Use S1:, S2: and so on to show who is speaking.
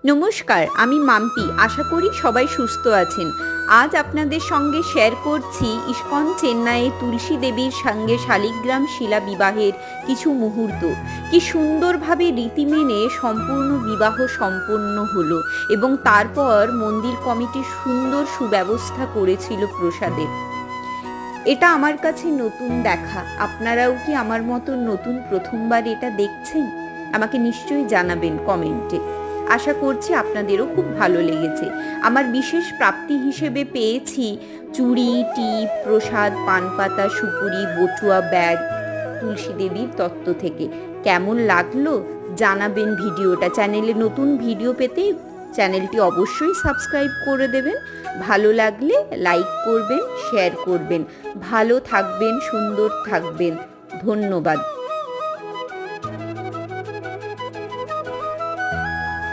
S1: নমস্কার, আমি মাম্পি। আশা করি সবাই সুস্থ আছেন। আজ আপনাদের সঙ্গে শেয়ার করছি ইস্কন চেন্নাইয়ে তুলসী দেবীর সঙ্গে শালিগ্রাম শিলা বিবাহের কিছু মুহূর্ত। কি সুন্দরভাবে রীতি মেনে সম্পূর্ণ বিবাহ সম্পন্ন হলো এবং তারপর মন্দির কমিটি সুন্দর সুব্যবস্থা করেছিল প্রসাদের। এটা আমার কাছে নতুন দেখা। আপনারাও কি আমার মতো নতুন প্রথমবার এটা দেখছেন? আমাকে নিশ্চয়ই জানাবেন কমেন্টে। আশা করছি আপনাদেরও খুব ভালো লেগেছে। আমার বিশেষ প্রাপ্তি হিসেবে পেয়েছি চুড়ি, টিপ, প্রসাদ, পানপাতা, সুপুরি, বটুয়া, ব্যাগ তুলসী দেবীর তত্ত্ব থেকে। কেমন লাগলো জানাবেন ভিডিওটা। চ্যানেলে নতুন ভিডিও পেতে চ্যানেলটি অবশ্যই সাবস্ক্রাইব করে দেবেন। ভালো লাগলে লাইক করবেন, শেয়ার করবেন। ভালো থাকবেন, সুন্দর থাকবেন। ধন্যবাদ।